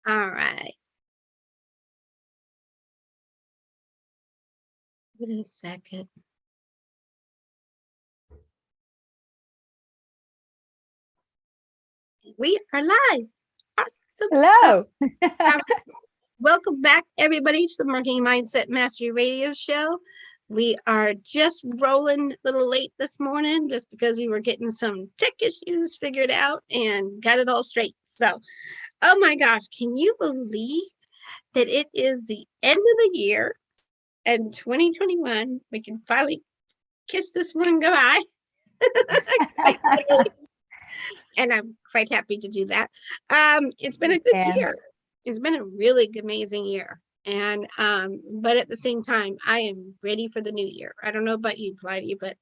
All right. Give it a second. We are live. Awesome. Hello. Welcome back, everybody, to the Marketing Mindset Mastery Radio Show. We are just rolling a little late this morning just because we were getting some tech issues figured out and got it all straight. So, oh my gosh, can you believe that it is the end of the year and 2021? We can finally kiss this one goodbye. And I'm quite happy to do that. It's been a good year. It's been a really amazing year. And but at the same time, I am ready for the new year. I don't know about you, Plinny, but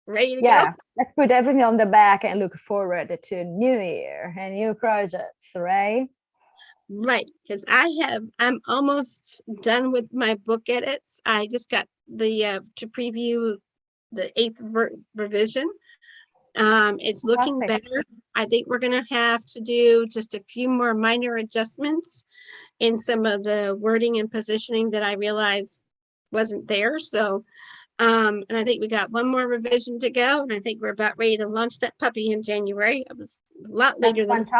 ready to go. Let's put everything on the back and look forward to new year and new projects, right? Right, because I'm almost done with my book edits. I just got the to preview the 8th revision. It's looking better. I think we're going to have to do just a few more minor adjustments in some of the wording and positioning that I realized wasn't there. So, and I think we got one more revision to go, and I think we're about ready to launch that puppy in January. It was a lot later. That's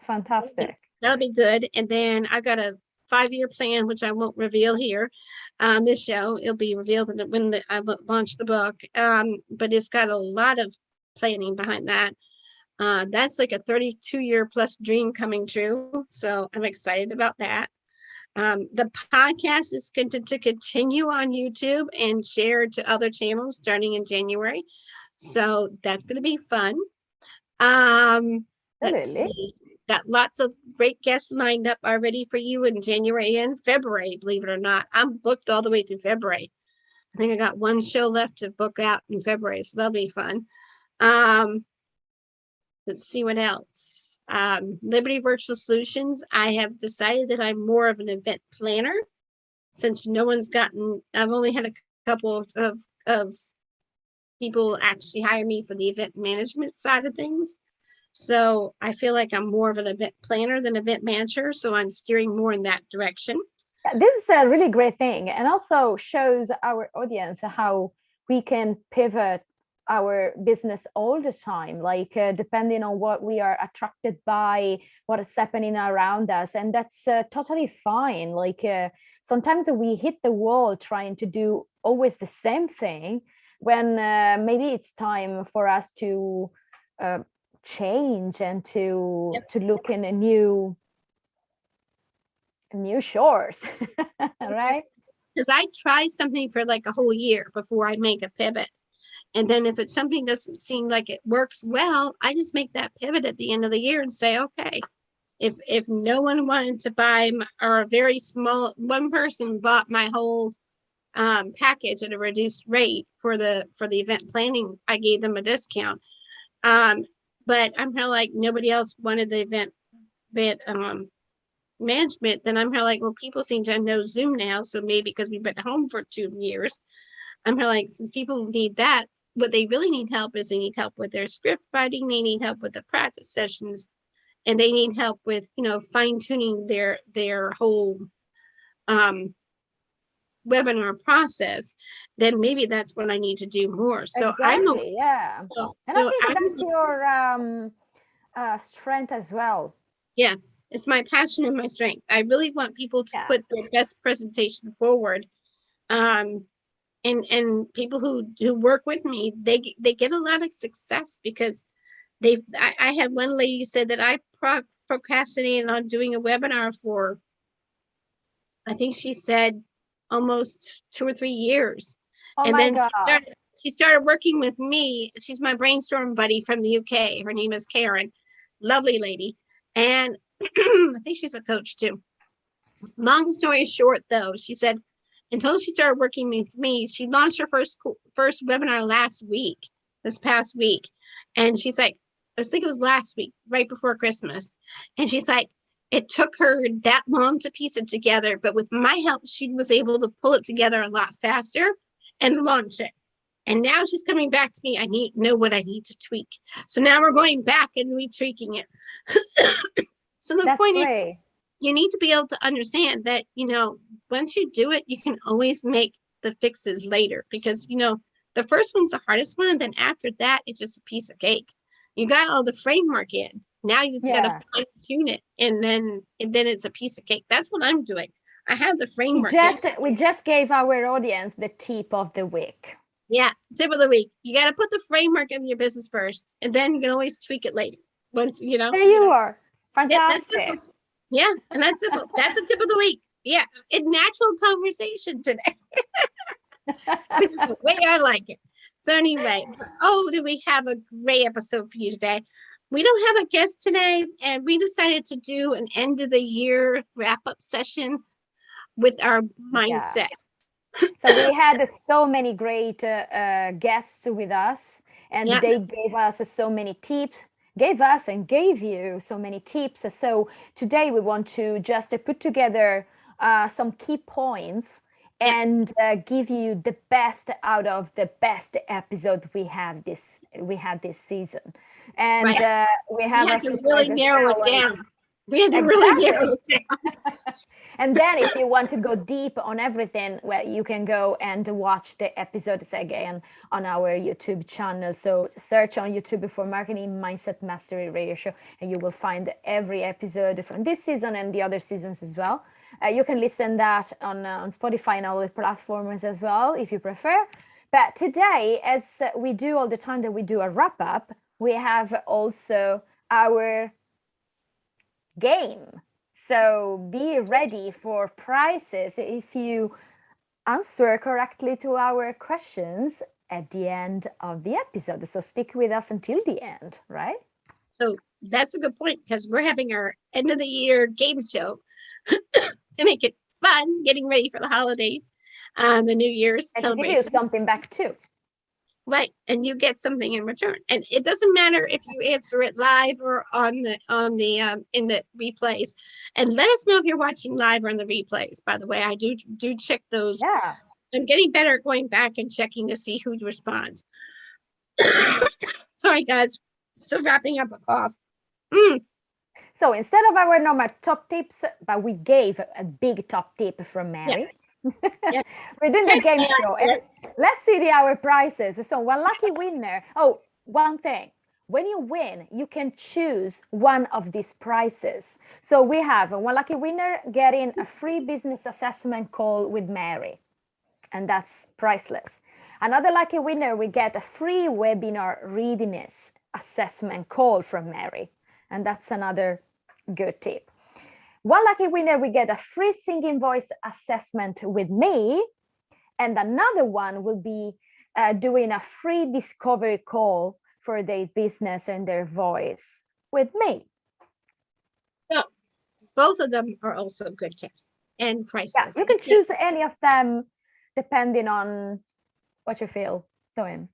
fantastic. That'll be good. And then I got a 5-year plan, which I won't reveal here on this show. It'll be revealed when I launch the book. But it's got a lot of planning behind that. That's like a 32-year plus dream coming true. So I'm excited about that. The podcast is going to continue on YouTube and share to other channels starting in January. So that's going to be fun. Let's see. Got lots of great guests lined up already for you in January and February, believe it or not. I'm booked all the way through February. I think I got one show left to book out in February, so that'll be fun. Let's see what else. Liberty Virtual Solutions. I have decided that I'm more of an event planner since I've only had a couple of people actually hire me for the event management side of things. So I feel like I'm more of an event planner than event manager. So I'm steering more in that direction. This is a really great thing, and also shows our audience how we can pivot our business all the time, like depending on what we are attracted by, what is happening around us. And that's totally fine. Like sometimes we hit the wall trying to do always the same thing when maybe it's time for us to change and to look in a new shores. Right? Because I try something for like a whole year before I make a pivot, and then if it's something doesn't seem like it works well, I just make that pivot at the end of the year and say, okay, if no one wanted to buy or a very small one person bought my whole package at a reduced rate for the event planning, I gave them a discount. But I'm kind of like, nobody else wanted the event management. Then I'm kind of like, well, people seem to know Zoom now. So maybe because we've been home for 2 years, I'm kind of like, since people need that, what they really need help is they need help with their script writing. They need help with the practice sessions, and they need help with, fine tuning their whole webinar process. Then maybe that's what I need to do more. So exactly, and I think that's your strength as well. Yes, it's my passion and my strength. I really want people to put their best presentation forward. And people who work with me, they get a lot of success because I had one lady said that I procrastinated on doing a webinar for, I think she said, almost 2 or 3 years. And then she started working with me. She's my brainstorm buddy from the UK. Her name is Karen. Lovely lady. And I think she's a coach too. Long story short, though, she said until she started working with me, she launched her first webinar this past week. And she's like, I think it was last week, right before Christmas. And she's like, it took her that long to piece it together, but with my help, she was able to pull it together a lot faster and launch it. And now she's coming back to me. I know what I need to tweak. So now we're going back and retweaking it. So the That's point is, great. you need to be able to understand that, once you do it, you can always make the fixes later because, the first one's the hardest one. And then after that, it's just a piece of cake. You got all the framework in. Now you just got to Yeah. fine tune it. And then it's a piece of cake. That's what I'm doing. I have the framework in. We just gave our audience the tip of the week. Yeah. Tip of the week. You got to put the framework of your business first, and then you can always tweak it later. Once, There you are. Yeah, that's Fantastic. simple. Yeah. And that's simple. That's a tip of the week. Yeah. In natural conversation today. Which is the way I like it. So anyway, do we have a great episode for you today? We don't have a guest today, and we decided to do an end of the year wrap up session with our mindset. So we had so many great guests with us, and they gave us so many tips, gave us and gave you so many tips. So today we want to just put together some key points and give you the best out of the best episode we had this season. And we have to really narrow it down. We had to really narrow it down. And then if you want to go deep on everything, well, you can go and watch the episodes again on our YouTube channel. So search on YouTube for Marketing Mindset Mastery Radio Show, and you will find every episode from this season and the other seasons as well. You can listen that on Spotify and other platforms as well, if you prefer. But today, as we do all the time that we do a wrap up, we have also our game. So be ready for prizes if you answer correctly to our questions at the end of the episode. So stick with us until the end, right? So that's a good point, because we're having our end of the year game show to make it fun, getting ready for the holidays, the New Year's celebration. And give you something back too. Right, and you get something in return, and it doesn't matter if you answer it live or on the in the replays. And let us know if you're watching live or on the replays. By the way, I do check those. Yeah, I'm getting better at going back and checking to see who responds. Sorry, guys, still wrapping up a cough. So instead of our normal top tips, but we gave a big top tip from Mary. Yeah. We're doing the game show. And let's see our prizes. So one lucky winner. Oh, one thing. When you win, you can choose one of these prizes. So we have one lucky winner getting a free business assessment call with Mary. And that's priceless. Another lucky winner, we get a free webinar readiness assessment call from Mary. And that's another good tip. One lucky winner, we get a free singing voice assessment with me. And another one will be doing a free discovery call for their business and their voice with me. So both of them are also good tips and priceless. Yeah, you can choose any of them depending on what you feel doing.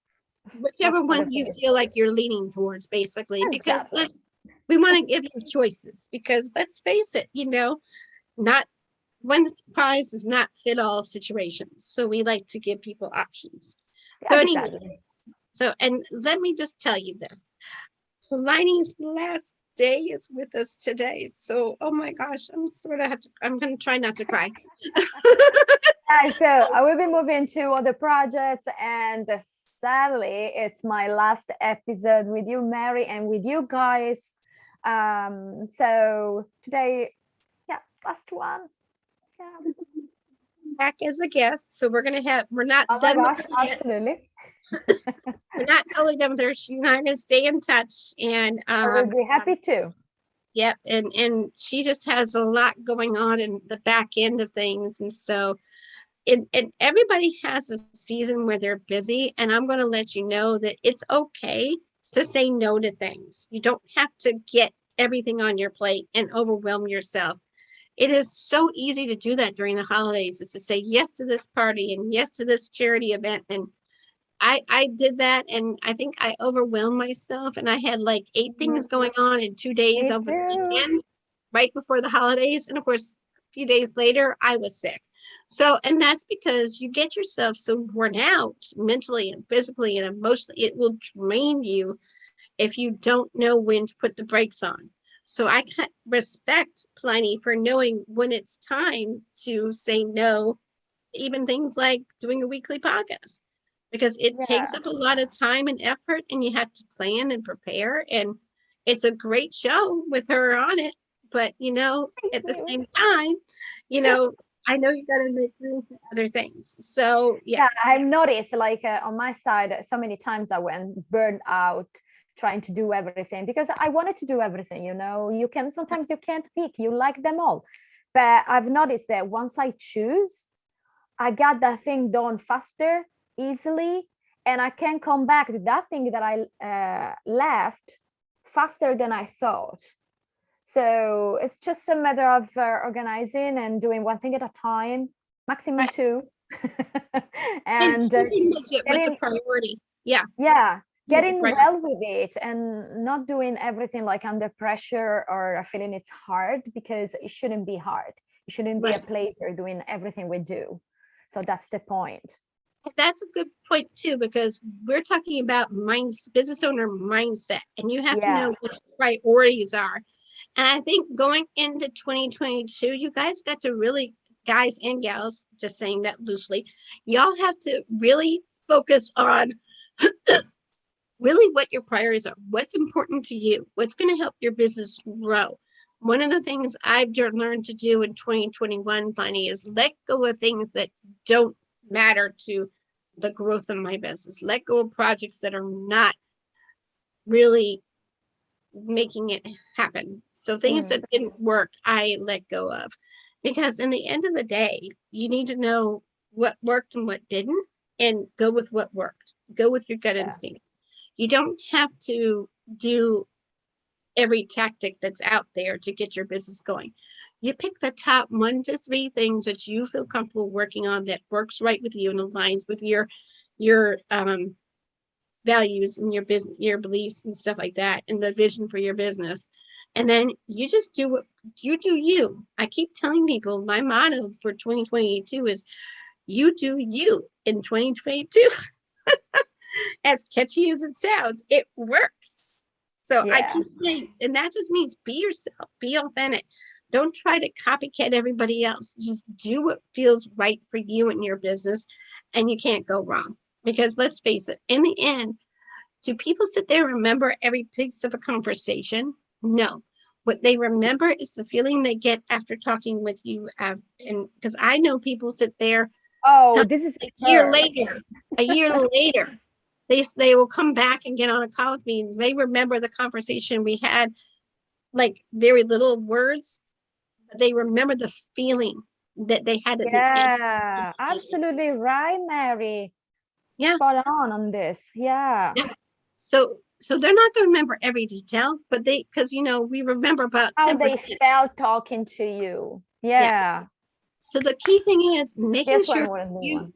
Whichever one you feel like you're leaning towards, basically, because we want to give you choices, because let's face it, not one prize is not fit all situations. So we like to give people options. So anyway, and let me just tell you this. Liney's last day is with us today. So, oh my gosh, I'm going to try not to cry. So I will be moving to other projects, and sadly, it's my last episode with you, Mary, and with you guys. So today, last one. Yeah. Back as a guest, so we're not oh done. My gosh, absolutely. We're not totally done with her. She's not going to stay in touch, and I would be happy to. Yep, and she just has a lot going on in the back end of things, and so. And everybody has a season where they're busy, and I'm going to let you know that it's okay to say no to things. You don't have to get everything on your plate and overwhelm yourself. It is so easy to do that during the holidays, is to say yes to this party and yes to this charity event. And I did that, and I think I overwhelmed myself, and I had like 8 things going on in 2 days over the weekend, right before the holidays. And of course, a few days later, I was sick. So, and that's because you get yourself so worn out mentally and physically and emotionally. It will drain you if you don't know when to put the brakes on. So I respect Plenty for knowing when it's time to say no, even things like doing a weekly podcast, because it takes Yeah. up a lot of time and effort and you have to plan and prepare. And it's a great show with her on it. But, Thank at the you. same time, you know, I know you got to make room for other things. So, yeah. Yeah, I've noticed like on my side, so many times I went burned out trying to do everything because I wanted to do everything, you can sometimes you can't pick, you like them all. But I've noticed that once I choose, I got that thing done faster, easily, and I can come back to that thing that I left faster than I thought. So it's just a matter of organizing and doing one thing at a time, maximum Right. two. And And choosing what's a getting, priority. Yeah. yeah, What's a getting priority. well with it and not doing everything like under pressure or feeling it's hard, because it shouldn't be hard. It shouldn't be a Right. pleasure doing everything we do. So that's the point. That's a good point too, because we're talking about business owner mindset, and you have to Yeah. know what your priorities are. And I think going into 2022, you guys got to really, guys and gals, just saying that loosely, y'all have to really focus on really what your priorities are, what's important to you, what's going to help your business grow. One of the things I've learned to do in 2021, Bunny, is let go of things that don't matter to the growth of my business. Let go of projects that are not really making it happen. So things Mm, that didn't work, I let go of. Because in the end of the day, you need to know what worked and what didn't, and go with what worked. Go with your gut yeah. instinct. You don't have to do every tactic that's out there to get your business going. You pick the top 1 to 3 things that you feel comfortable working on that works right with you and aligns with your values and your business, your beliefs and stuff like that, and the vision for your business. And then you just do what you do. I keep telling people my motto for 2022 is you do you in 2022. As catchy as it sounds, it works. So I Yeah. keep saying, and that just means be yourself, be authentic. Don't try to copycat everybody else. Just do what feels right for you and your business, and you can't go wrong. Because let's face it, in the end, do people sit there and remember every piece of a conversation? No. What they remember is the feeling they get after talking with you. And because I know people sit there Oh, this is a year superb. later, a year later, they will come back and get on a call with me. And they remember the conversation we had, like very little words, but they remember the feeling that they had at the end of the Yeah, conversation. absolutely right, Mary. Yeah, Spot on this. Yeah. yeah. So they're not going to remember every detail, but because we remember about How 10%. they felt talking to you. Yeah. Yeah. So the key thing is making This sure one was the you one.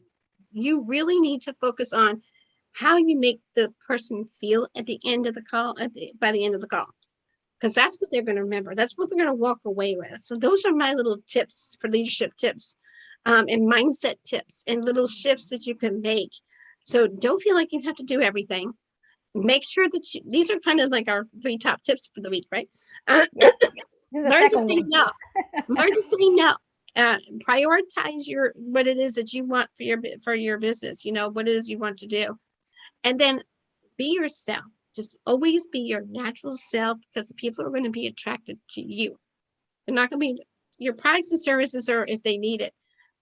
you really need to focus on how you make the person feel at the end of the call, by the end of the call, because that's what they're going to remember. That's what they're going to walk away with. So those are my little tips for leadership tips, and mindset tips and little shifts that you can make. So don't feel like you have to do everything. Make sure that these are kind of like our 3 top tips for the week, right? Yeah. This is the Learn to second say one. no. Learn to say no. Prioritize what it is that you want for your business. What it is you want to do, and then be yourself. Just always be your natural self, because the people are going to be attracted to you. They're not going to be your products and services, or if they need it,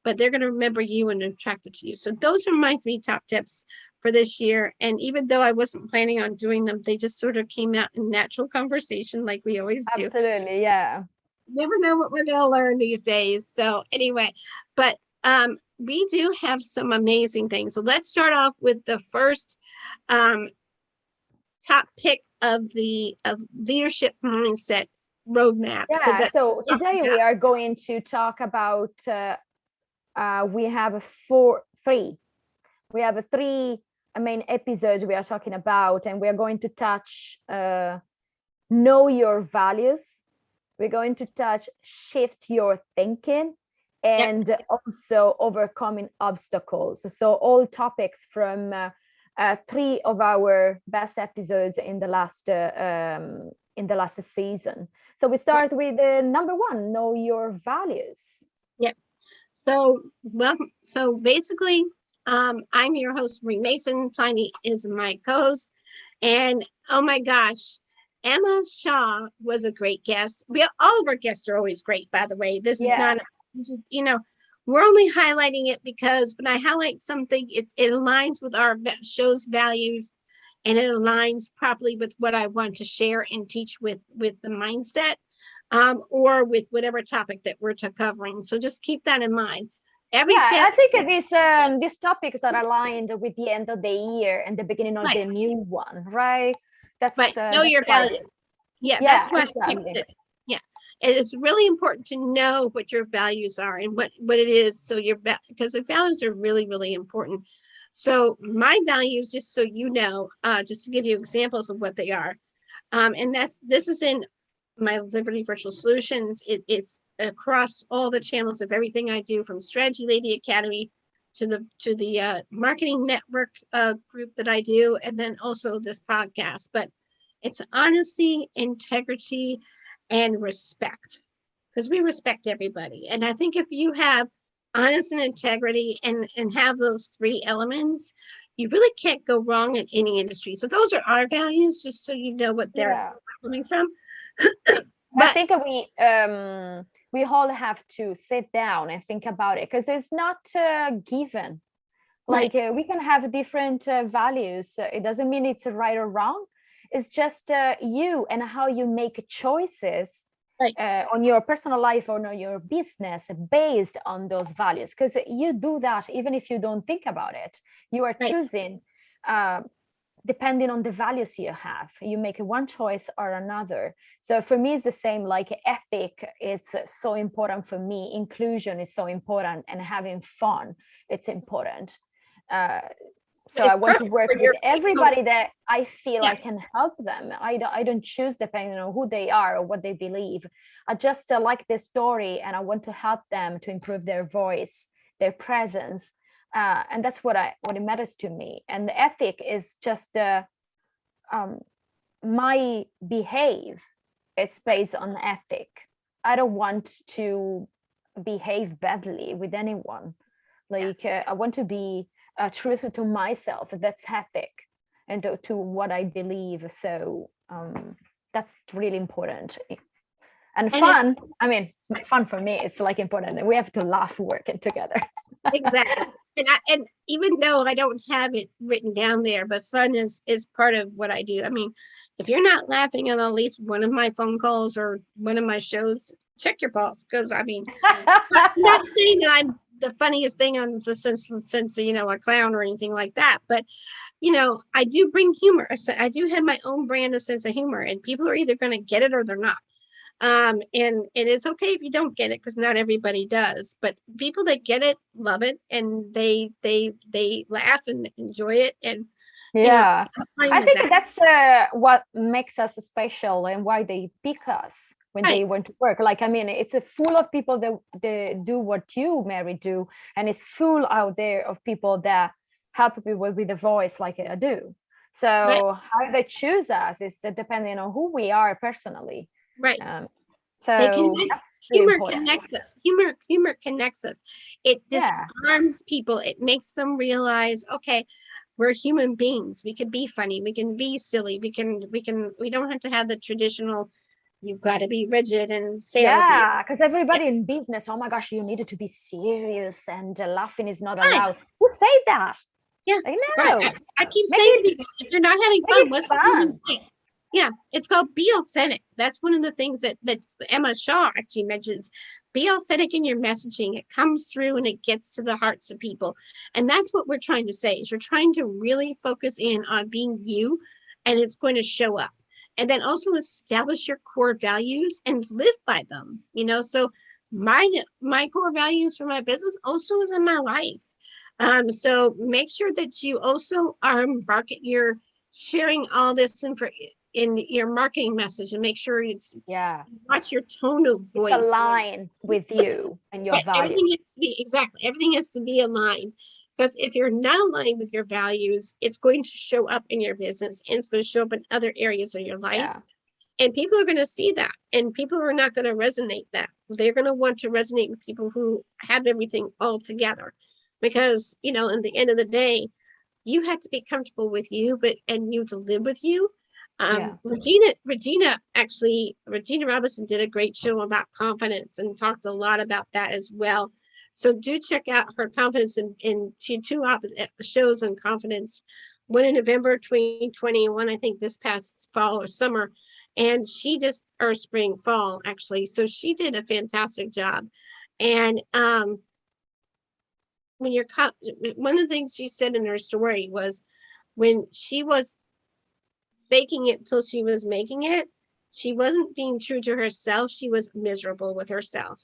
but they're going to remember you and attracted to you. So those are my 3 top tips for this year. And even though I wasn't planning on doing them, they just sort of came out in natural conversation like we always do. Absolutely. Yeah. Never know what we're going to learn these days. So anyway, but we do have some amazing things. So let's start off with the first um, top pick of the leadership mindset roadmap, because Yeah. that's So what we're today talking we about. are going to talk about we have three. We have 3 main episodes we are talking about, and we are going to touch know your values. We're going to touch shift your thinking, Yep. and also overcoming obstacles. So all topics from 3 of our best episodes in the last in the last season. So we start with number one, know your values. Yep. So, well, so basically, I'm your host, Marie Mason. Plinny is my co-host. And oh my gosh, Emma Shaw was a great guest. All of our guests are always great, by the way. This is not, this is, we're only highlighting it because when I highlight something, it aligns with our show's values, and it aligns properly with what I want to share and teach with the mindset, or with whatever topic that we're covering. So just keep that in mind. I think these topics are aligned with the end of the year and the beginning of the new one, right? That's know your values. Yeah, that's what exactly. Yeah, and it's really important to know what your values are and what it is. So because the values are really, really important. So my values, just so you know, just to give you examples of what they are, and this is in my Liberty Virtual Solutions. It's across all the channels of everything I do, from Strategy Lady Academy to the marketing network group that I do, and then also this podcast. But it's honesty, integrity, and respect, because we respect everybody. And I think if you have honest and integrity and have those three elements, you really can't go wrong in any industry. So those are our values, just so you know what they're coming from. I think we all have to sit down and think about it, because it's not given. Like we can have different values. It doesn't mean it's right or wrong. It's just you and how you make choices on your personal life or on your business based on those values. Because you do that even if you don't think about it. You are choosing depending on the values you have. You make one choice or another. So for me, it's the same. Like ethic is so important for me. Inclusion is so important, and having fun, it's important. So I want to work with everybody that I feel I can help them. I don't choose depending on who they are or what they believe. I just like the story, and I want to help them to improve their voice, their presence. And that's what it matters to me. And the ethic is just my behave. It's based on ethic. I don't want to behave badly with anyone. Like I want to be truthful to myself. That's ethic, and to what I believe. So that's really important. And fun. Fun for me, it's like important. We have to laugh working together. Exactly. And even though I don't have it written down there, but fun is part of what I do. I mean, if you're not laughing on at least one of my phone calls or one of my shows, check your pulse. Because I'm not saying that I'm the funniest thing on the sense a clown or anything like that, but I do bring humor. I do have my own brand of sense of humor, and people are either going to get it or they're not. And it's okay if you don't get it, because not everybody does, but people that get it love it, and they laugh and enjoy it. And I think that's what makes us special, and why they pick us when they want to work. Like, it's full of people that they do what you, Mary, do, and it's full out there of people that help people with the voice like I do. So how they choose us is depending on who we are personally. Right. So humor connects us. Humor connects us. It disarms people. It makes them realize, okay, we're human beings. We can be funny. We can be silly. We don't have to have the traditional, you've got to be rigid and salesy. Yeah, because everybody in business, oh my gosh, you needed to be serious, and laughing is not allowed. Who say that? Yeah, I know. I keep saying to people, if you're not having fun, what's the fun? Yeah, it's called be authentic. That's one of the things that Emma Shaw actually mentions. Be authentic in your messaging. It comes through and it gets to the hearts of people. And that's what we're trying to say, is you're trying to really focus in on being you, and it's going to show up. And then also establish your core values and live by them. So my core values for my business also is in my life. So make sure that you also are you're sharing all this in your marketing message, and make sure it's watch your tone of voice. It's aligned with you and your values. Everything has to be aligned, because if you're not aligned with your values, it's going to show up in your business, and it's going to show up in other areas of your life. And people are going to see that, and people are not going to resonate that. They're going to want to resonate with people who have everything all together, because, you know, in the end of the day, you had to be comfortable with you, and you to live with you. Yeah. Regina Robinson did a great show about confidence and talked a lot about that as well. So do check out her confidence in two shows on confidence. One in November 2021, I think this past fall or summer, and she just, or spring, fall actually. So she did a fantastic job. And when you're one of the things she said in her story was when she was faking it till she was making it, she wasn't being true to herself. She was miserable with herself.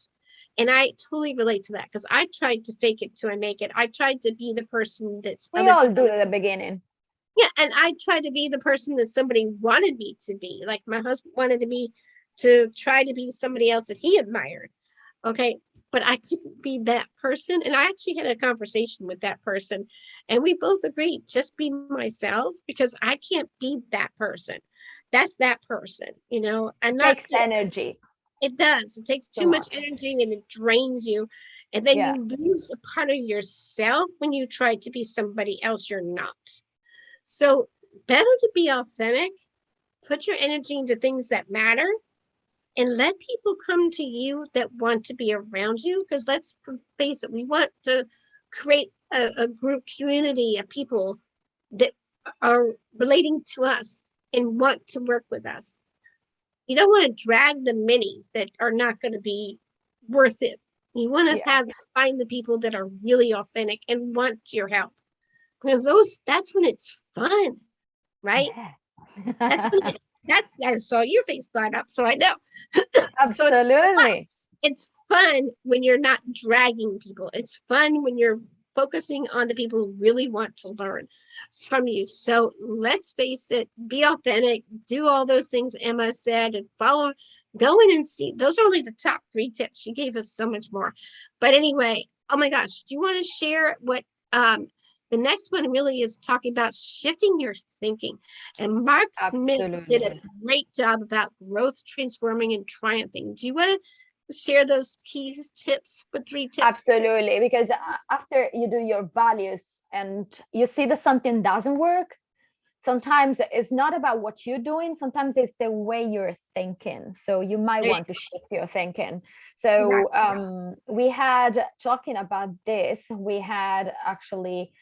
And I totally relate to that, because I tried to fake it till I make it. I tried to be the person that's We all do at the beginning. yeah, and I tried to be the person that somebody wanted me to be. Like my husband wanted me to try to be somebody else that he admired. Okay, but I couldn't be that person. And I actually had a conversation with that person, and we both agreed, just be myself, because I can't be that person. That's that person, you know. I'm not. Takes energy. It does. It takes too much energy, and it drains you. And then you lose a part of yourself when you try to be somebody else you're not. So better to be authentic, put your energy into things that matter, and let people come to you that want to be around you. Because let's face it, we want to create a group community of people that are relating to us and want to work with us. You don't want to drag the many that are not going to be worth it. You want to find the people that are really authentic and want your help, because that's when it's fun, right? That's when I saw your face light up, so I know. Absolutely. It's fun when you're not dragging people. It's fun when you're focusing on the people who really want to learn from you. So let's face it, be authentic, do all those things Emma said, and go in and see. Those are only the top 3 tips. She gave us so much more. But anyway, oh my gosh, do you want to share what the next one really is talking about shifting your thinking? And Mark Smith did a great job about growth, transforming, and triumphing. Do you want to share those key tips, for 3 tips? Absolutely, because after you do your values and you see that something doesn't work, sometimes it's not about what you're doing, sometimes it's the way you're thinking. So you might want to shift your thinking. So we had, talking about this, we had actually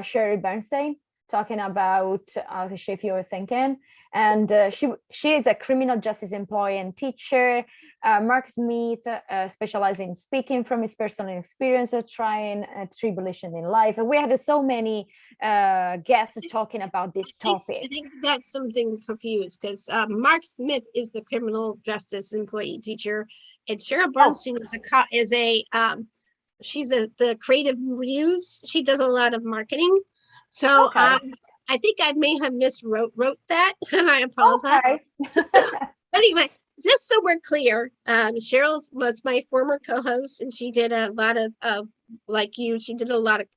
Sherry Bernstein talking about how to shift your thinking. And she is a criminal justice employee and teacher. Mark Smith specializing in speaking from his personal experience of trying tribulation in life. And we had so many guests talking about this topic. I think that's something confused, because Mark Smith is the criminal justice employee teacher, and Cheryl Bernstein she's the creative muse. She does a lot of marketing. So I think I may have wrote that, and I apologize. Anyway, just so we're clear, Cheryl was my former co-host, and she did a lot of like you, she did a lot of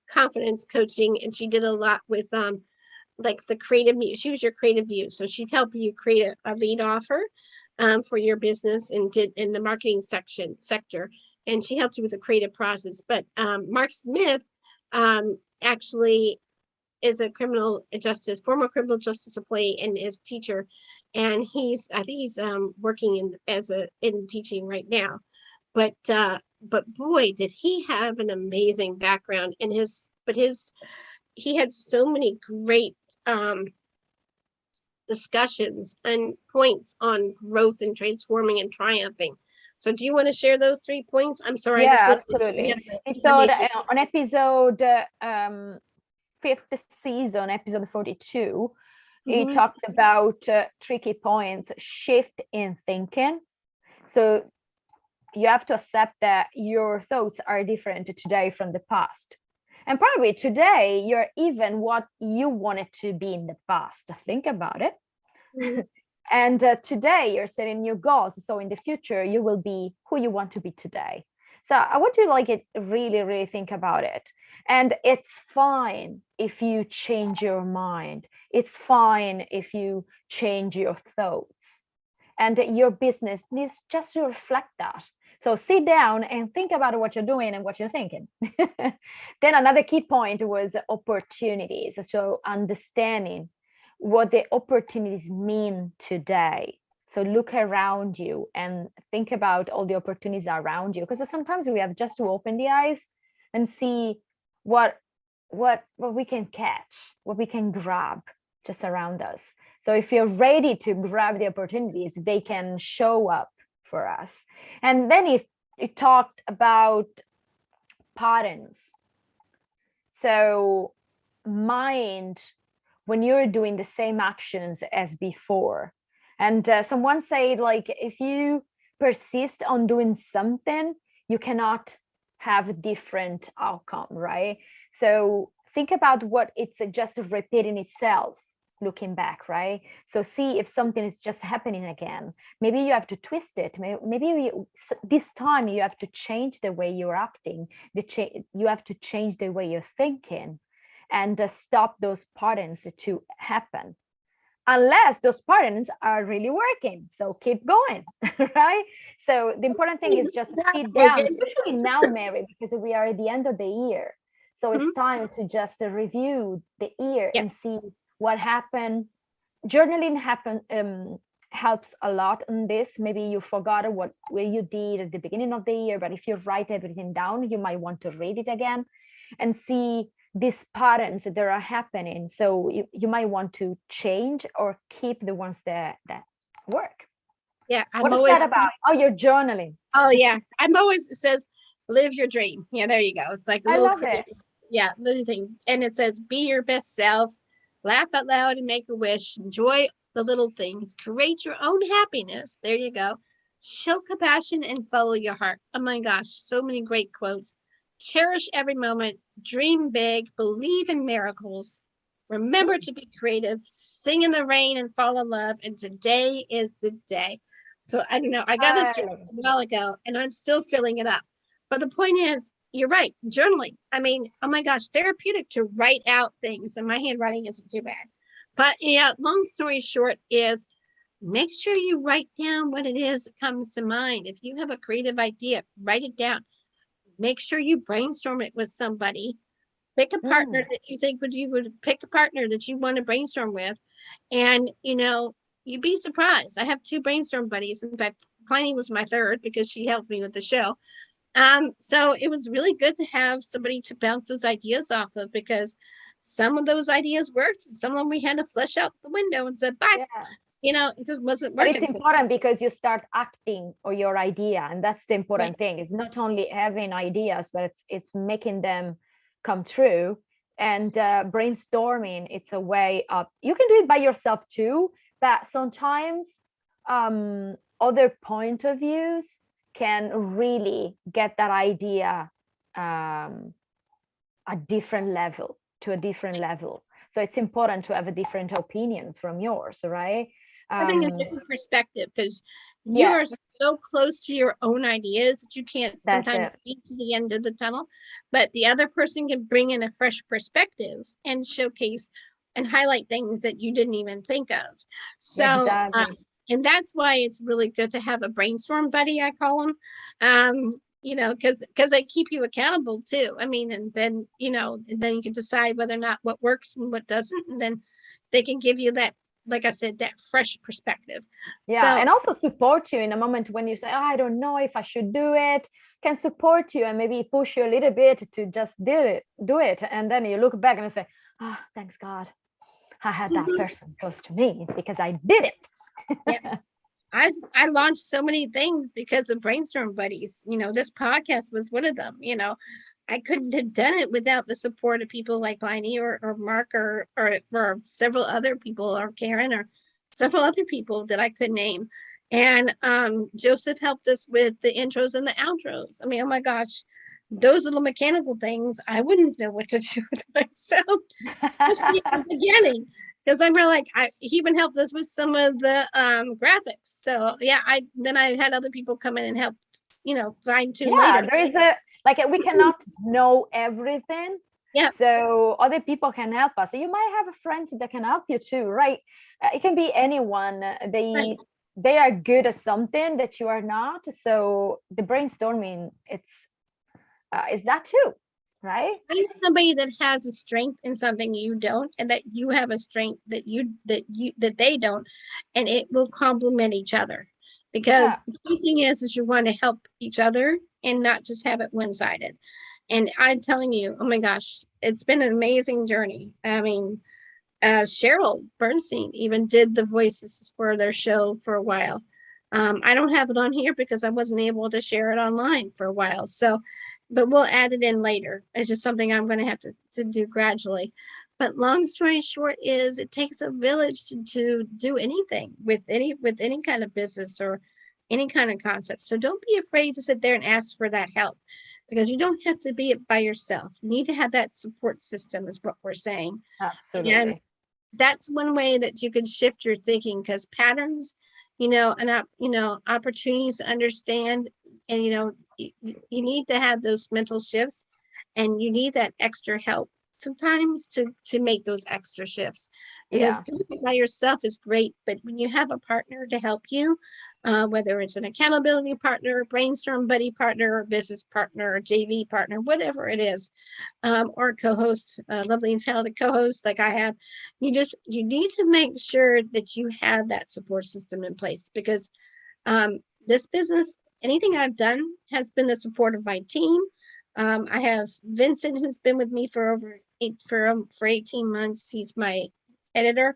confidence coaching, and she did a lot with like the creative muse. She was your creative muse, so she'd help you create a lead offer for your business, and did in the marketing sector, and she helped you with the creative process. But Mark Smith actually is a former criminal justice employee, and is teacher, and I think he's working in teaching right now. But boy, did he have an amazing background in he had so many great discussions and points on growth and transforming and triumphing. So do you want to share those 3 points? I'm sorry. Yeah, absolutely. So on episode 5th season, episode 42, he talked about 3 key points: shift in thinking. So you have to accept that your thoughts are different today from the past. And probably today, you're even what you wanted to be in the past. Think about it. And today, you're setting new goals. So in the future, you will be who you want to be today. So I want you to really, really think about it. And it's fine if you change your mind. It's fine if you change your thoughts. and your business needs just to reflect that. So sit down and think about what you're doing and what you're thinking. Then another key point was opportunities. So understanding what the opportunities mean today. So look around you and think about all the opportunities around you, because sometimes we have just to open the eyes and see what we can catch, what we can grab just around us. So if you're ready to grab the opportunities, they can show up for us. And then it talked about patterns. So mind when you're doing the same actions as before. And someone said, like, if you persist on doing something, you cannot have a different outcome, right? So think about what it's just repeating itself, looking back, right? So see if something is just happening again. Maybe you have to twist it. Maybe this time you have to change the way you're acting. You have to change the way you're thinking, and stop those patterns to happen, unless those patterns are really working. So keep going, right? So the important thing is just sit down, especially now, Mary, because we are at the end of the year. So it's time to just review the year and see what happened. Journaling helps a lot on this. Maybe you forgot what you did at the beginning of the year, but if you write everything down, you might want to read it again and see these patterns that are happening. So you might want to change or keep the ones that work. Yeah. What is that about? Oh, you're journaling. Oh yeah. I'm always, it says, live your dream. Yeah, there you go. It's like a I little love it. Yeah, little thing. And it says, be your best self, laugh out loud and make a wish, enjoy the little things, create your own happiness. There you go. Show compassion and follow your heart. Oh my gosh, so many great quotes. Cherish every moment, dream big, believe in miracles, remember to be creative, sing in the rain and fall in love, and today is the day. So I don't know, I got this a while ago and I'm still filling it up. But the point is, you're right, journaling. I mean, oh my gosh, therapeutic to write out things, and my handwriting isn't too bad. But yeah, long story short is, make sure you write down what it is that comes to mind. If you have a creative idea, write it down. Make sure you brainstorm it with somebody. Pick a partner that you think you would pick a partner that you want to brainstorm with. And, you'd be surprised. I have 2 brainstorm buddies. In fact, Plinny was my third because she helped me with the show. So it was really good to have somebody to bounce those ideas off of, because some of those ideas worked. And some of them we had to flush out the window and said, bye. It just wasn't working. But it's important because you start acting on your idea, and that's the important thing. It's not only having ideas, but it's making them come true. And brainstorming, it's a way of, you can do it by yourself too, but sometimes other point of views can really get that idea a different level. So it's important to have a different opinions from yours, right? Having a different perspective, because you are so close to your own ideas that you can't sometimes see to the end of the tunnel, but the other person can bring in a fresh perspective and showcase and highlight things that you didn't even think of. So and that's why it's really good to have a brainstorm buddy, I call them, because they keep you accountable too. I mean, and then and then you can decide whether or not what works and what doesn't, and then they can give you that, like I said, that fresh perspective. And also support you in a moment when you say, oh, I don't know if I should do it, can support you and maybe push you a little bit to just do it. And then you look back and you say, oh, thanks God, I had that person close to me because I did it. I launched so many things because of brainstorm buddies. This podcast was one of them. I couldn't have done it without the support of people like Plinny or Mark or several other people, or Karen, or several other people that I could name. And Joseph helped us with the intros and the outros. I mean, oh my gosh, those little mechanical things, I wouldn't know what to do with myself, especially in the beginning, because I'm really he even helped us with some of the graphics. So yeah, I had other people come in and help, fine tune later. There is we cannot know everything. So other people can help us. So you might have friends that can help you too, right? It can be anyone. they are good at something that you are not. So the brainstorming, it's is that too, right? Find somebody that has a strength in something you don't, and that you have a strength that they don't, and it will complement each other. Yeah, Because the key thing is you want to help each other and not just have it one-sided. And I'm telling you, oh my gosh, it's been an amazing journey. I mean, Cheryl Bernstein even did the voices for their show for a while. I don't have it on here because I wasn't able to share it online for a while. So, but we'll add it in later. It's just something I'm going to have to do gradually. But long story short is it takes a village to do anything with any kind of business or any kind of concept. So don't be afraid to sit there and ask for that help, because you don't have to be it by yourself. You need to have that support system is what we're saying. And absolutely. that's one way that you can shift your thinking, because patterns, opportunities to understand, and you need to have those mental shifts, and you need that extra help sometimes to make those extra shifts, because Yeah, doing it by yourself is great, but when you have a partner to help you, whether it's an accountability partner, brainstorm buddy partner, or business partner, or JV partner, whatever it is, or co-host, lovely and talented co-host like I have, you need to make sure that you have that support system in place, because this business, anything I've done has been the support of my team. I have Vincent, who's been with me for for 18 months. He's my editor.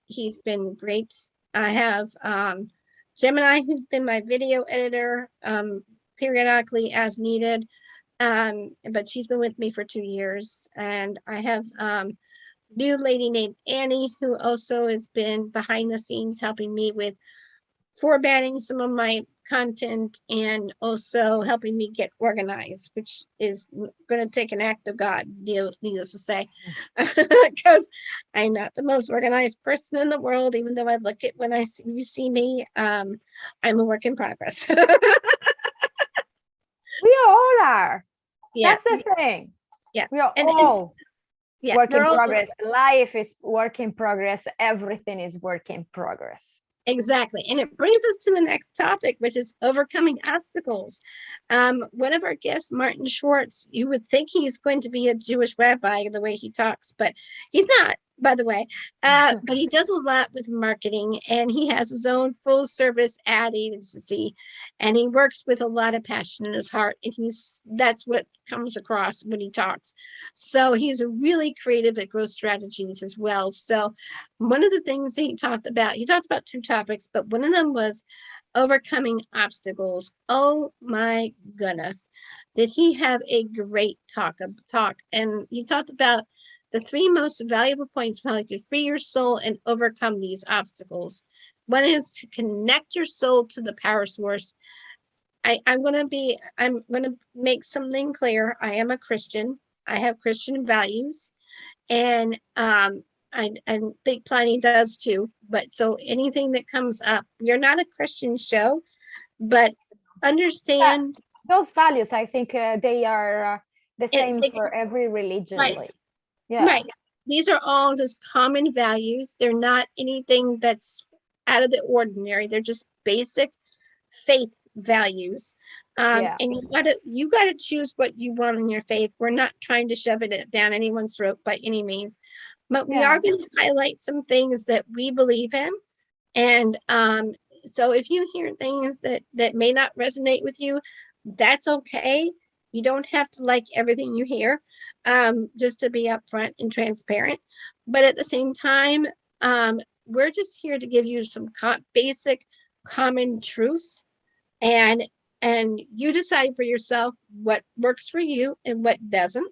He's been great. I have Gemini, who's been my video editor, periodically as needed. But she's been with me for 2 years. And I have new lady named Annie, who also has been behind the scenes helping me with formatting some of my content and also helping me get organized, which is going to take an act of God, needless to say, because I'm not the most organized person in the world, even though I look it when you see me. I'm a work in progress. we all are. Yeah, That's the thing. yeah, We are and all yeah, work we're in all progress. Life is work in progress. Everything is work in progress. exactly. And it brings us to the next topic, which is overcoming obstacles. One of our guests, Martin Schwartz, you would think he's going to be a Jewish rabbi the way he talks, but he's not, by the way. But he does a lot with marketing, and he has his own full service ad agency, and he works with a lot of passion in his heart. And that's what comes across when he talks. So he's a really creative at growth strategies as well. So one of the things he talked about two topics, but one of them was overcoming obstacles. Oh my goodness. Did he have a great talk? And he talked about the three most valuable points for how you can free your soul and overcome these obstacles. One is to connect your soul to the power source. I'm gonna make something clear. I am a Christian. I have Christian values, and I think Pliny does too. But so anything that comes up, we are not a Christian show, but Yeah, understand, those values, I think they are the same they, for every religion. right, Like, yeah, right. These are all just common values. They're not anything that's out of the ordinary. They're just basic faith values. yeah, And you gotta choose what you want in your faith. We're not trying to shove it down anyone's throat by any means, but we are yeah, going to highlight some things that we believe in. And so if you hear things that may not resonate with you, that's okay. You don't have to like everything you hear, just to be upfront and transparent. But at the same time, we're just here to give you some basic common truths, and you decide for yourself what works for you and what doesn't.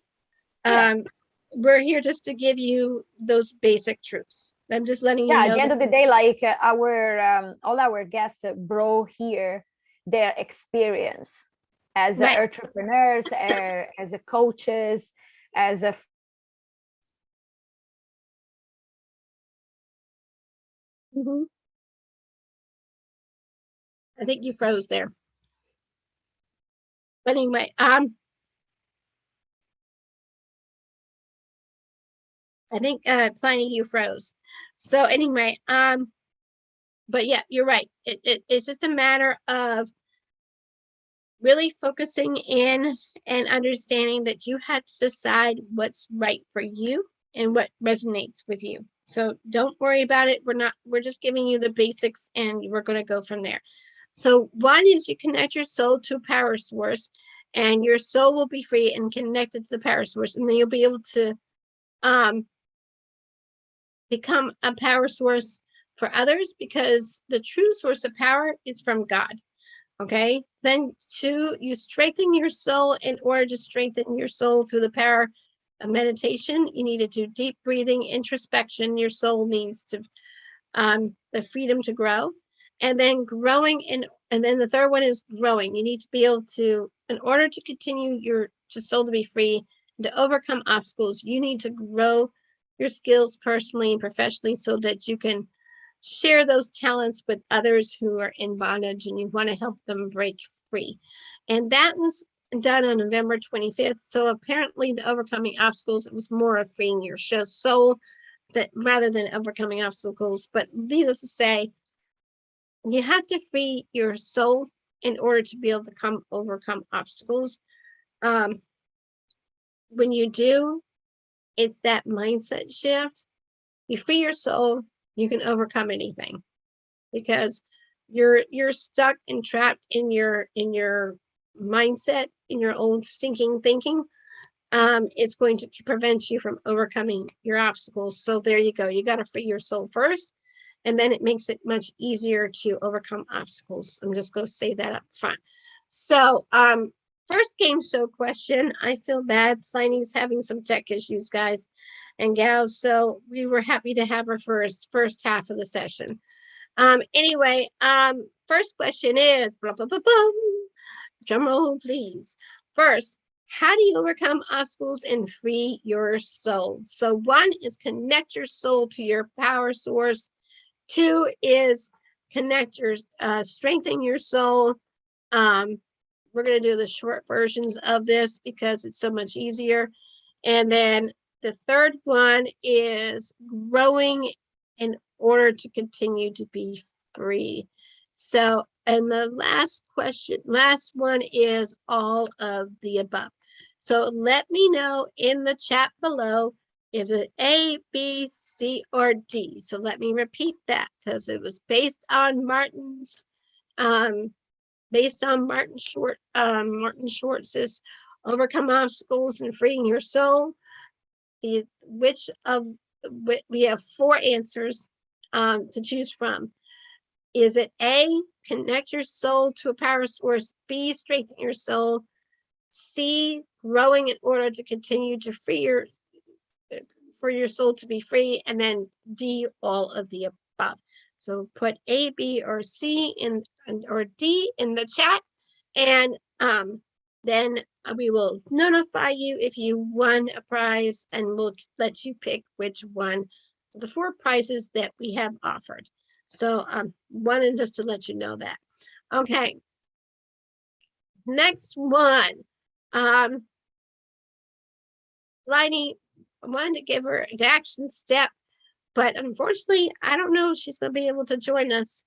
yeah. Um, we're here just to give you those basic truths. I'm just letting you Yeah, at know the end that. of the day, like our all our guests brought here their experience as Right. entrepreneurs, as a coaches, as a Mhm. I think you froze there. But anyway, I think Pliny, you froze. So anyway, but yeah, you're right. It's just a matter of really focusing in and understanding that you have to decide what's right for you and what resonates with you. So don't worry about it. We're just giving you the basics and we're going to go from there. So one is you connect your soul to a power source, and your soul will be free and connected to the power source. And then you'll be able to become a power source for others, because the true source of power is from God. Okay. Then two, you strengthen your soul. In order to strengthen your soul through the power of meditation, you need to do deep breathing, introspection. Your soul needs to the freedom to grow, and then growing and then the third one is growing. You need to be able to, in order to continue your soul to be free, to overcome obstacles, you need to grow your skills personally and professionally so that you can share those talents with others who are in bondage and you want to help them break free. And that was done on November 25th. So apparently the overcoming obstacles, it was more of freeing your soul that rather than overcoming obstacles. But needless to say, you have to free your soul in order to be able to overcome obstacles. When you do, it's that mindset shift. You free your soul, you can overcome anything, because you're stuck and trapped in your mindset, in your own stinking thinking. It's going to prevent you from overcoming your obstacles. So there you go. You got to free your soul first, and then it makes it much easier to overcome obstacles. I'm just going to say that up front. So, first game show question. I feel bad. Pliny's having some tech issues, guys and gals. So we were happy to have her first half of the session. Anyway, first question is blah blah blah blah. Drum roll, please. First, how do you overcome obstacles and free your soul? So one is connect your soul to your power source. Two is connect your strengthen your soul. We're going to do the short versions of this because it's so much easier. And then the third one is growing in order to continue to be free. So, and the last one is all of the above. So let me know in the chat below if it's A, B, C, or D. So let me repeat that, because it was based on Martin Schwartz's Overcome Obstacles and Freeing Your Soul. We have 4 answers to choose from. Is it A, connect your soul to a power source, B, strengthen your soul, C, growing in order to continue to for your soul to be free, and then D, all of the above. So put A, B, or C or D in the chat, and then we will notify you if you won a prize, and we'll let you pick which one of the 4 prizes that we have offered. So wanted just to let you know that. Okay. Next one. Liney, I wanted to give her an action step, but unfortunately, I don't know if she's going to be able to join us.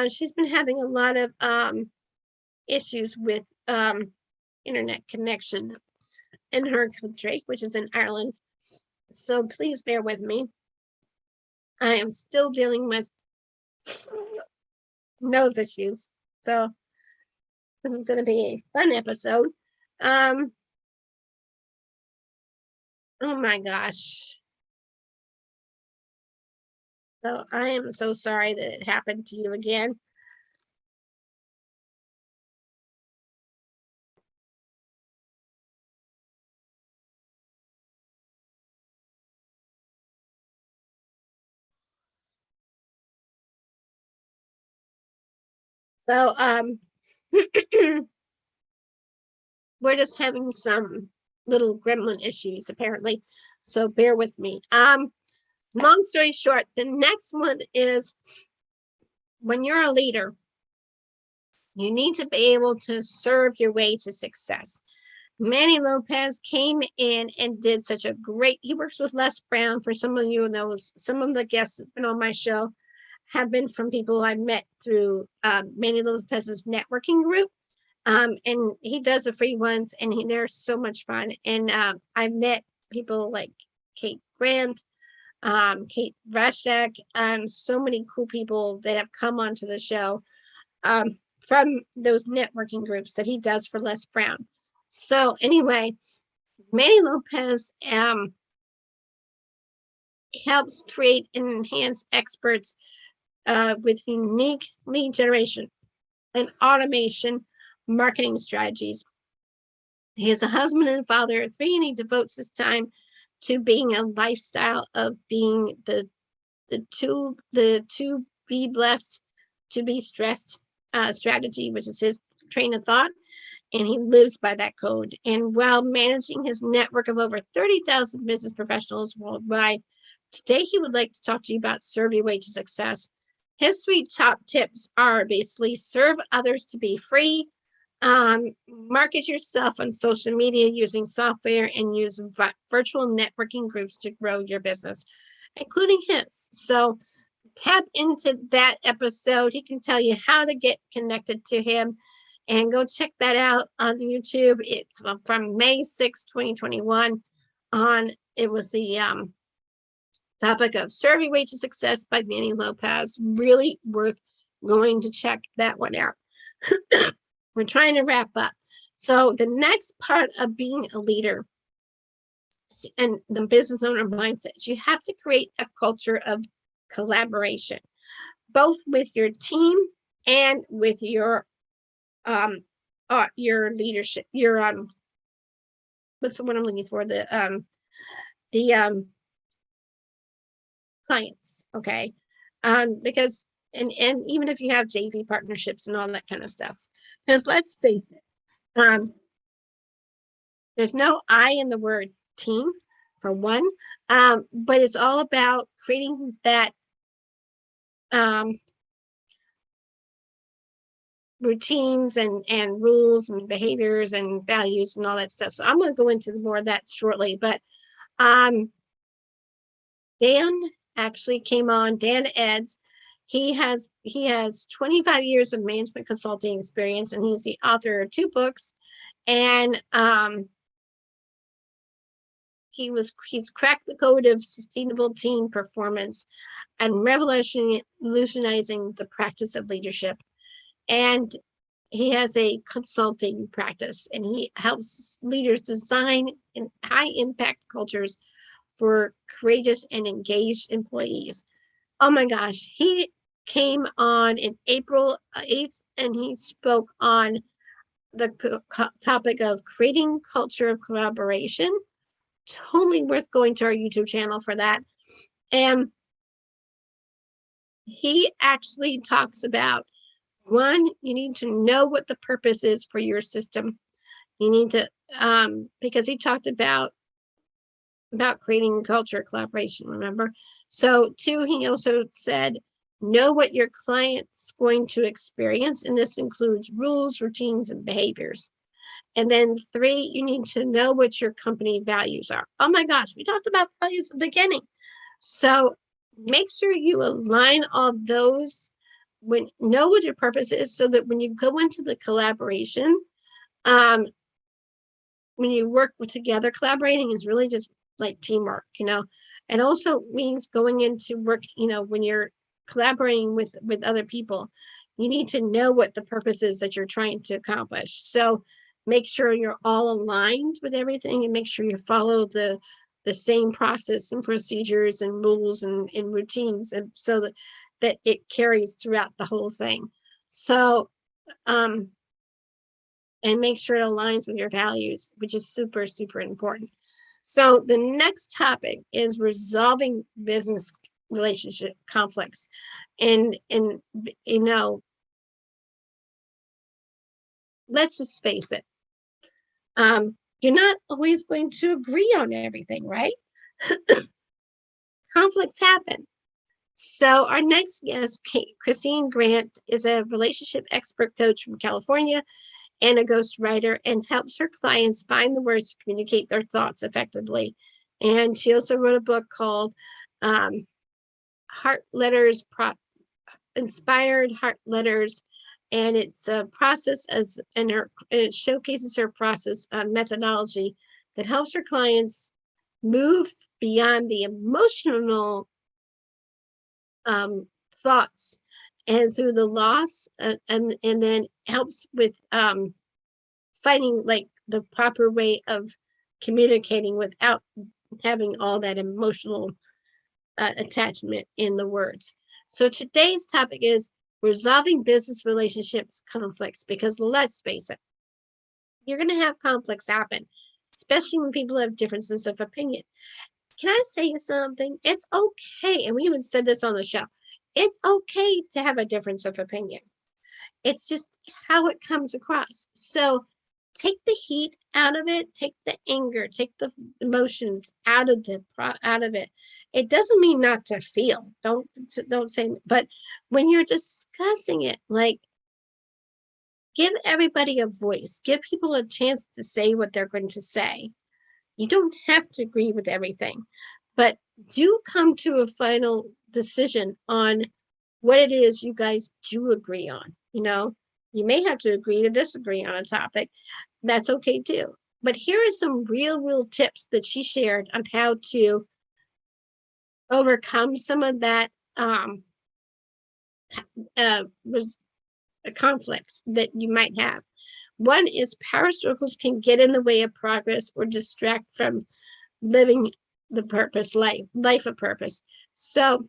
She's been having a lot of issues with internet connection in her country, which is in Ireland. So please bear with me. I am still dealing with nose issues. So this is going to be a fun episode. Oh my gosh. So I am so sorry that it happened to you again. So we're just having some little gremlin issues apparently. So bear with me. Long story short, the next one is, when you're a leader, you need to be able to serve your way to success. Manny Lopez came in and did such a great, he works with Les Brown. For some of you know, some of the guests have been on my show, have been from people I met through Manny Lopez's networking group. And he does the free ones, and they're so much fun. And I've met people like Kate Grant, Kate Vrashek, so many cool people that have come onto the show from those networking groups that he does for Les Brown. So anyway, Manny Lopez helps create and enhance experts with unique lead generation and automation marketing strategies. He is a husband and father of 3, and he devotes his time to being a lifestyle of being the to be blessed, to be stressed strategy, which is his train of thought, and he lives by that code. And while managing his network of over 30,000 business professionals worldwide, today he would like to talk to you about Serve Your Way to Success. His 3 top tips are basically serve others to be free, market yourself on social media using software, and use virtual networking groups to grow your business, including his. So tap into that episode. He can tell you how to get connected to him, and go check that out on YouTube. It's from May 6, 2021 on. It was the topic of Serve Your Way to Success by Manny Lopez. Really worth going to check that one out. We're trying to wrap up. So the next part of being a leader and the business owner mindset is you have to create a culture of collaboration, both with your team and with your leadership, your what's the word I'm looking for? The clients, okay? Because and even if you have JV partnerships and all that kind of stuff, because let's face it, there's no I in the word team, for one, but it's all about creating that routines and rules and behaviors and values and all that stuff. So I'm going to go into more of that shortly, but Dan actually came on, Dan Eds. He has 25 years of management consulting experience, and he's the author of 2 books, and he's cracked the code of sustainable team performance and revolutionizing the practice of leadership. And he has a consulting practice, and he helps leaders design high impact cultures for courageous and engaged employees. Oh my gosh, he came on in April 8th, and he spoke on the topic of creating culture of collaboration. Totally worth going to our YouTube channel for that. And he actually talks about, one, you need to know what the purpose is for your system. You need to, because he talked about creating culture of collaboration, remember? So 2, he also said, know what your client's going to experience, and this includes rules, routines, and behaviors. And then 3, you need to know what your company values are. Oh my gosh, we talked about values at the beginning. So make sure you align all those, know what your purpose is, so that when you go into the collaboration, when you work together, collaborating is really just like teamwork, It also means going into work, when you're collaborating with other people, you need to know what the purpose is that you're trying to accomplish. So make sure you're all aligned with everything, and make sure you follow the same process and procedures and rules and routines, and so that it carries throughout the whole thing. So and make sure it aligns with your values, which is super, super important. So the next topic is resolving business relationship conflicts. And let's just face it. You're not always going to agree on everything, right? Conflicts happen. So our next guest, Christine Grant, is a relationship expert coach from California and a ghostwriter, and helps her clients find the words to communicate their thoughts effectively. And she also wrote a book called Heart Letters inspired heart letters, and it's a process it showcases her process methodology that helps her clients move beyond the emotional thoughts and through the loss, and then helps with finding like the proper way of communicating without having all that emotional attachment in the words. So today's topic is resolving business relationships conflicts, because let's face it, you're going to have conflicts happen, especially when people have differences of opinion. Can I say something? It's okay. And we even said this on the show. It's okay to have a difference of opinion. It's just how it comes across. So take the heat out of it, take the anger, take the emotions out of it. It doesn't mean not to feel. Don't say, but when you're discussing it, like, give everybody a voice, give people a chance to say what they're going to say. You don't have to agree with everything, but do come to a final decision on what it is you guys do agree on. You may have to agree to disagree on a topic. That's okay too. But here are some real tips that she shared on how to overcome some of that was conflicts that you might have. One is power struggles can get in the way of progress or distract from living the purpose life of purpose. So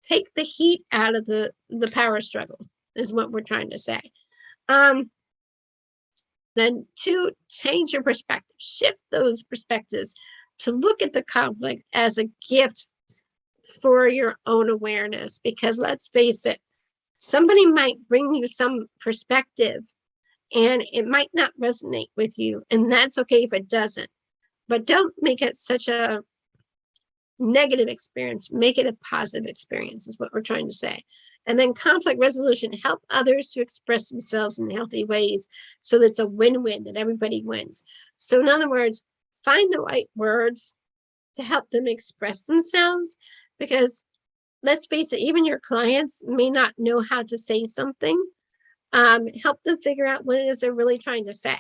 take the heat out of the power struggles is what we're trying to say. Then 2, change your perspective, shift those perspectives to look at the conflict as a gift for your own awareness, because let's face it, somebody might bring you some perspective and it might not resonate with you, and that's okay if it doesn't, but don't make it such a negative experience. Make it a positive experience is what we're trying to say. And then conflict resolution, help others to express themselves in healthy ways so that it's a win-win, that everybody wins. So in other words, find the right words to help them express themselves, because let's face it, even your clients may not know how to say something. Help them figure out what it is they're really trying to say,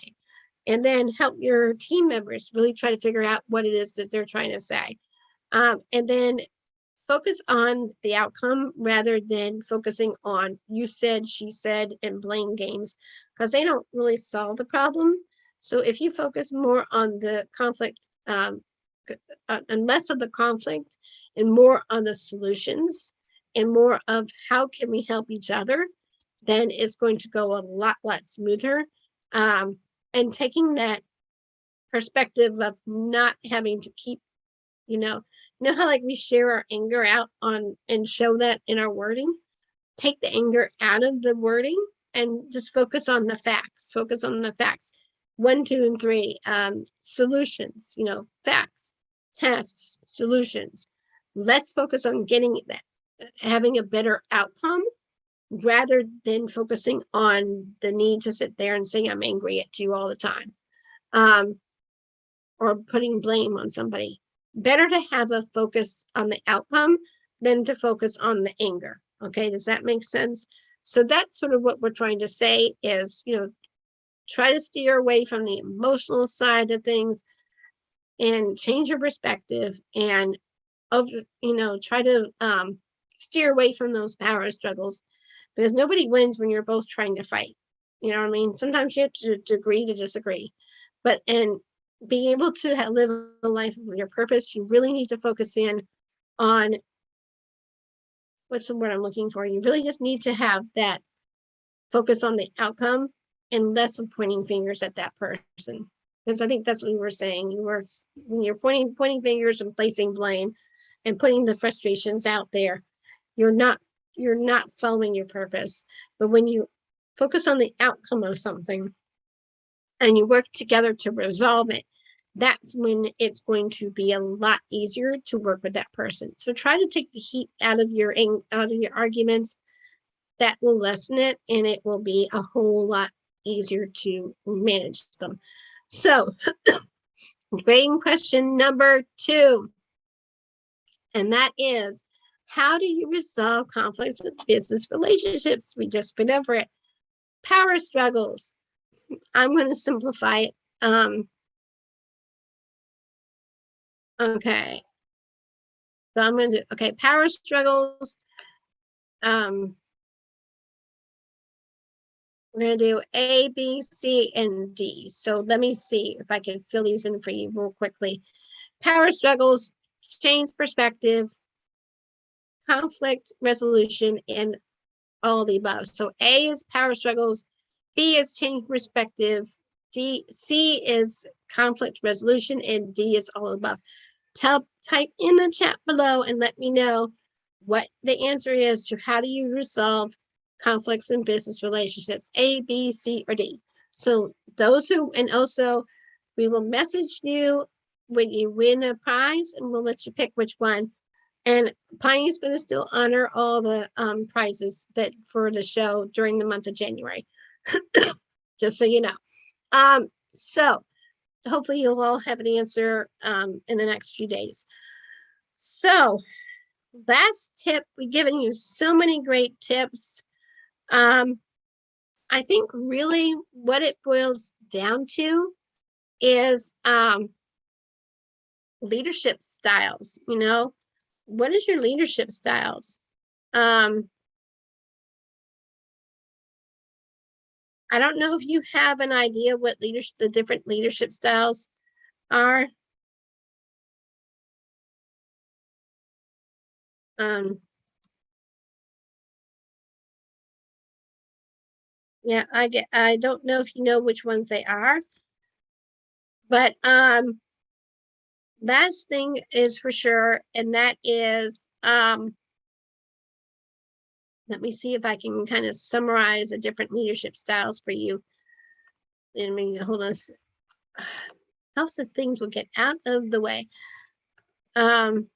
and then help your team members really try to figure out what it is that they're trying to say. And then focus on the outcome rather than focusing on you said, she said, and blame games, because they don't really solve the problem. So if you focus more on the conflict, and less of the conflict and more on the solutions and more of how can we help each other, then it's going to go a lot smoother. And taking that perspective of not having to keep, how like we share our anger out on and show that in our wording. Take the anger out of the wording and just focus on the facts. 1, 2, and 3, solutions, facts, tasks, solutions. Let's focus on getting that, having a better outcome, rather than focusing on the need to sit there and say I'm angry at you all the time, or putting blame on somebody. Better to have a focus on the outcome than to focus on the anger. Okay, does that make sense? So that's sort of what we're trying to say is, try to steer away from the emotional side of things and change your perspective, and try to steer away from those power struggles, because nobody wins when you're both trying to fight. You know what I mean? Sometimes you have to agree to disagree, but being able to live a life of your purpose, you really need to focus in on, what's the word I'm looking for? You really just need to have that focus on the outcome and less of pointing fingers at that person. Because I think that's what you were saying. When you're pointing fingers and placing blame and putting the frustrations out there, you're not following your purpose. But when you focus on the outcome of something and you work together to resolve it, that's when it's going to be a lot easier to work with that person. So try to take the heat out of your arguments. That will lessen it, and it will be a whole lot easier to manage them. So grading question number 2, and that is, How do you resolve conflicts with business relationships? We just went over it. Power struggles. I'm going to simplify it. Okay. So I'm going to do, okay, power struggles. We're going to do A, B, C, and D. So let me see if I can fill these in for you real quickly. Power struggles, change perspective, conflict resolution, and all the above. So A is power struggles, B is change perspective, C is conflict resolution, and D is all above. Type in the chat below and let me know what the answer is to how do you resolve conflicts in business relationships, A, B, C, or D. So those who, and also we will message you when you win a prize and we'll let you pick which one. And Piney's going to still honor all the prizes that for the show during the month of January, just so you know. So hopefully you'll all have an answer in the next few days. So last tip, we've given you so many great tips. I think really what it boils down to is leadership styles. You know, what is your leadership styles? I don't know if you have an idea what the different leadership styles are. Yeah, I don't know if you know which ones they are, but last thing is for sure, and that is let me see if I can kind of summarize the different leadership styles for you. Let me hold on. Else the things will get out of the way. You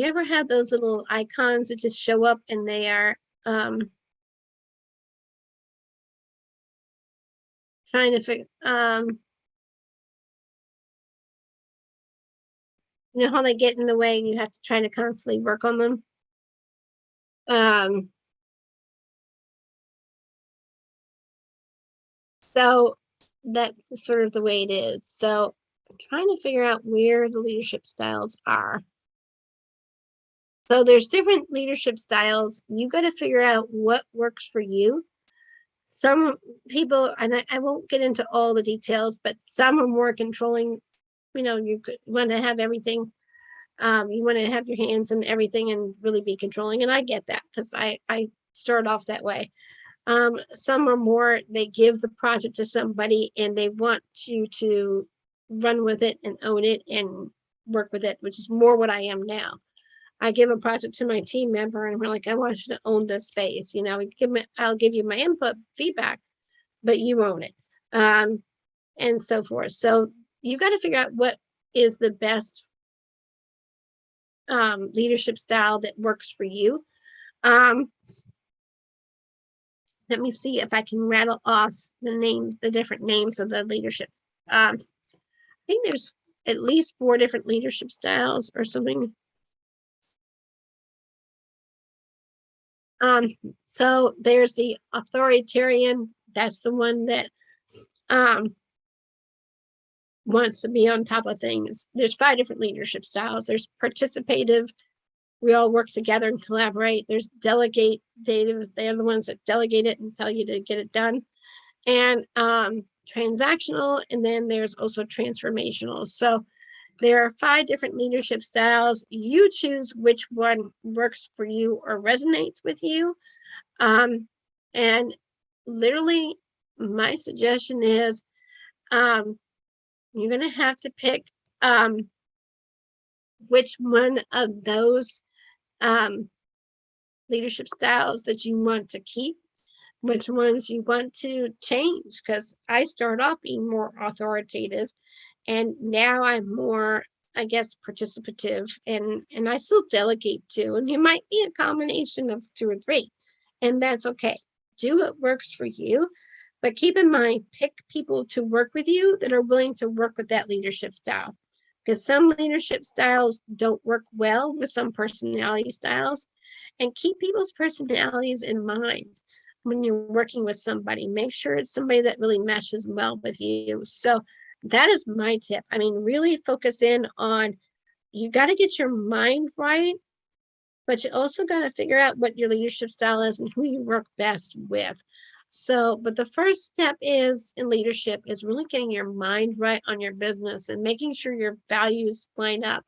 ever have those little icons that just show up and they are trying to figure you know how they get in the way and you have to try to constantly work on them. So that's sort of the way it is. So I'm trying to figure out where the leadership styles are. So there's different leadership styles. You got to figure out what works for you. Some people, and I won't get into all the details, but some are more controlling. You know, you want to have everything. You want to have your hands in everything and really be controlling. And I get that because I start off that way. Some are more, they give the project to somebody and they want you to run with it and own it and work with it, which is more what I am now. I give a project to my team member and we're like, I want you to own this space. You know, I'll give you my input, feedback, but you own it. And so forth. So you got to figure out what is the best leadership style that works for you. Let me see if I can rattle off the names, the different names of the leaderships. I think there's at least 4 different leadership styles or something. So there's the authoritarian. That's the one that wants to be on top of things. There's 5 different leadership styles. There's participative. We all work together and collaborate. There's delegative. They're the ones that delegate it and tell you to get it done. And transactional. And then there's also transformational. So there are 5 different leadership styles. You choose which one works for you or resonates with you. And literally, my suggestion is you're going to have to pick which one of those leadership styles that you want to keep, which ones you want to change. Because I started off being more authoritative, and now I'm more, I guess, participative, and I still delegate too. And it might be a combination of 2 or 3, and that's okay. Do what works for you, but keep in mind, pick people to work with you that are willing to work with that leadership style. because some leadership styles don't work well with some personality styles. And keep people's personalities in mind when you're working with somebody. Make sure it's somebody that really meshes well with you. So that is my tip. I mean, really focus in on, you got to get your mind right, but you also got to figure out what your leadership style is and who you work best with. So, but the first step is in leadership is really getting your mind right on your business and making sure your values line up.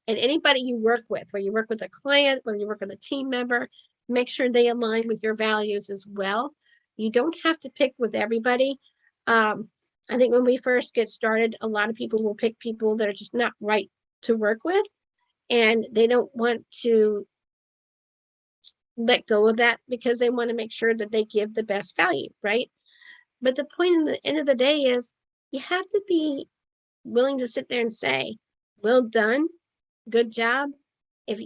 And anybody you work with, whether you work with a client, whether you work with a team member, make sure they align with your values as well. You don't have to pick with everybody. I think when we first get started, a lot of people will pick people that are just not right to work with, and they don't want to let go of that because they want to make sure that they give the best value, right? But the point in the end of the day is you have to be willing to sit there and say, well done, good job, if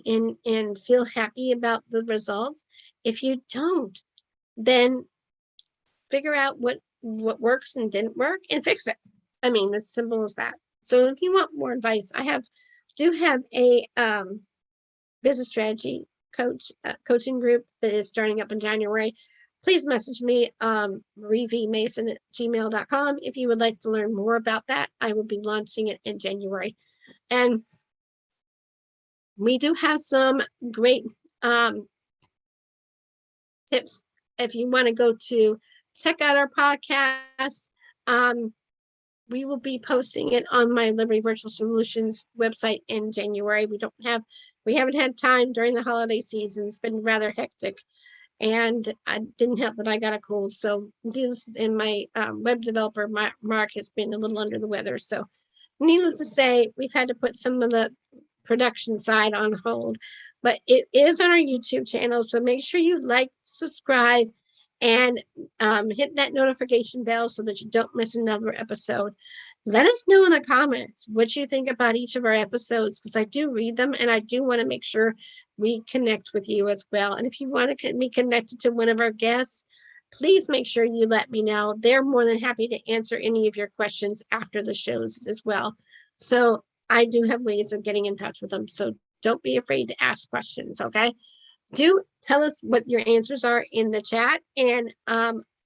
and feel happy about the results. If you don't, then figure out what works and didn't work and fix it. I mean, it's simple as that. So if you want more advice, I do have a business strategy coaching group that is starting up in January. Please message me, marievmason@gmail.com, if you would like to learn more about that. I will be launching it in January. And we do have some great tips if you want to go to check out our podcast. We will be posting it on my Liberty Virtual Solutions website in January. We haven't had time during the holiday season. It's been rather hectic, and I didn't help that I got a cold. So needless, in my web developer, Mark, has been a little under the weather. So needless to say, we've had to put some of the production side on hold, but it is on our YouTube channel. So make sure you like, subscribe, and hit that notification bell so that you don't miss another episode. Let us know in the comments what you think about each of our episodes, because I do read them and I do want to make sure we connect with you as well. And if you want to be connected to one of our guests, please make sure you let me know. They're more than happy to answer any of your questions after the shows as well. So I do have ways of getting in touch with them. So don't be afraid to ask questions, okay? Do tell us what your answers are in the chat, and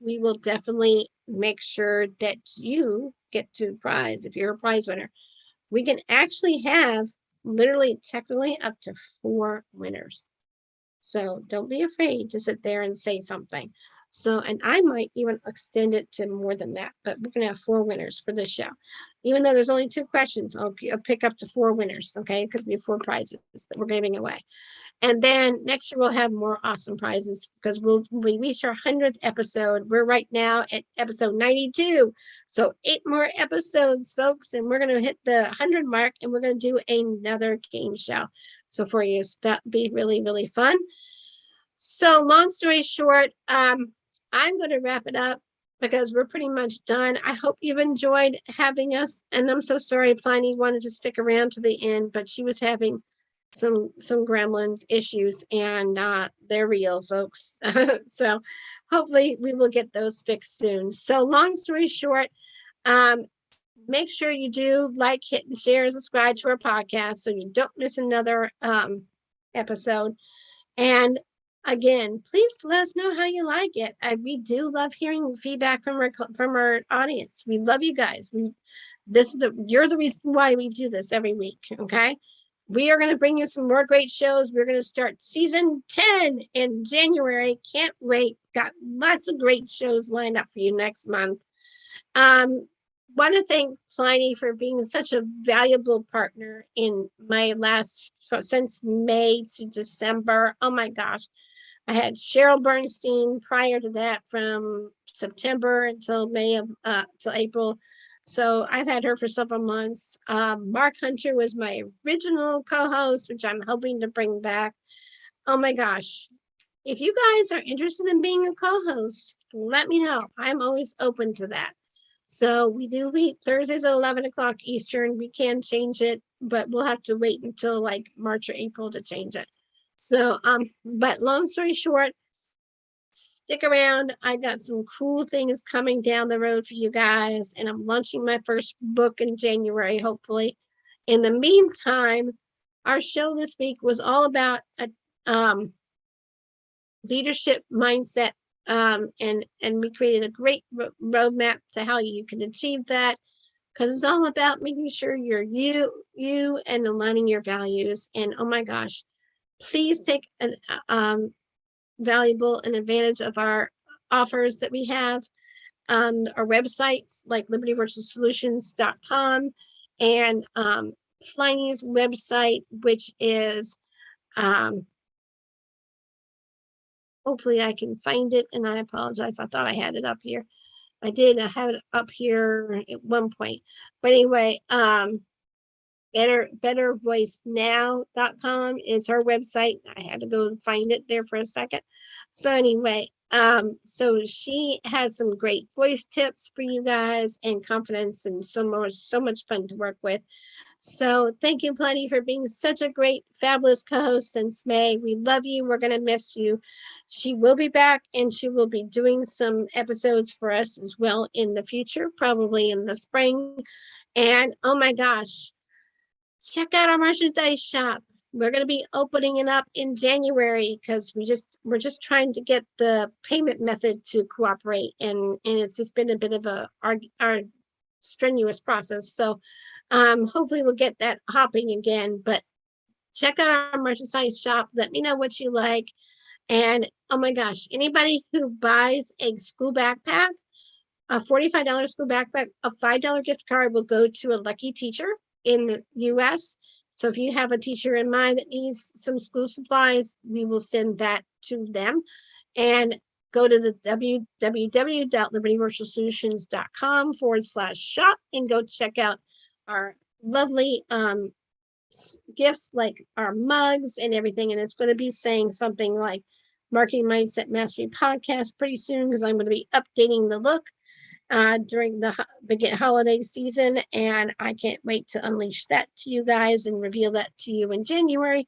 we will definitely make sure that you get to prize if you're a prize winner. We can actually have literally technically up to 4 winners. So don't be afraid to sit there and say something. So, and I might even extend it to more than that, but we're gonna have 4 winners for this show. Even though there's only 2 questions, I'll pick up to 4 winners, okay? Because we have 4 prizes that we're giving away. And then next year we'll have more awesome prizes because we reach our 100th episode. We're right now at episode 92. So 8 more episodes, folks, and we're going to hit the 100 mark, and we're going to do another game show. So for you, so that'll be really, really fun. So long story short, I'm going to wrap it up because we're pretty much done. I hope you've enjoyed having us. And I'm so sorry Plinny wanted to stick around to the end, but she was having some gremlins issues, and they're real, folks. So hopefully we will get those fixed soon. So long story short, make sure you do like, hit, and share, and subscribe to our podcast so you don't miss another episode. And again, please let us know how you like it. We do love hearing feedback from our audience. We love you guys. You're the reason why we do this every week. Okay. We are going to bring you some more great shows. We're going to start season 10 in January. Can't wait. Got lots of great shows lined up for you next month. Want to thank Plinny for being such a valuable partner in my since May to December. Oh my gosh. I had Cheryl Bernstein prior to that from September until till April. So I've had her for several months. Mark Hunter was my original co-host, which I'm hoping to bring back. Oh my gosh. If you guys are interested in being a co-host, let me know. I'm always open to that. So we do meet Thursdays at 11 o'clock Eastern. We can change it, but we'll have to wait until like March or April to change it. So, but long story short, stick around. I got some cool things coming down the road for you guys, and I'm launching my first book in January, hopefully. In the meantime, our show this week was all about a leadership mindset, and we created a great roadmap to how you can achieve that, because it's all about making sure you're you and aligning your values. And oh my gosh, please take an valuable and advantage of our offers that we have on our websites, like libertyvirtualsolutions.com and Plinny's website, which is hopefully I can find it, and I apologize, I thought I had it up here. I have it up here at one point, but anyway, bettervoicenow.com is her website. I had to go and find it there for a second. So anyway, so she has some great voice tips for you guys and confidence, and so much fun to work with. So thank you, Plinny, for being such a great, fabulous co-host since May. We love you. We're going to miss you. She will be back, and she will be doing some episodes for us as well in the future, probably in the spring. And oh my gosh, check out our merchandise shop. We're going to be opening it up in January, because we're just trying to get the payment method to cooperate, and it's just been a bit of our strenuous process. So hopefully we'll get that hopping again. But check out our merchandise shop. Let me know what you like. And oh my gosh, anybody who buys a school backpack, a $45 school backpack, a $5 gift card will go to a lucky teacher in the US. So if you have a teacher in mind that needs some school supplies, we will send that to them. And go to the www.libertyvirtualsolutions.com/shop and go check out our lovely gifts, like our mugs and everything. And it's going to be saying something like Marketing Mindset Mastery Podcast pretty soon, because I'm going to be updating the look during the holiday season, and I can't wait to unleash that to you guys and reveal that to you in January.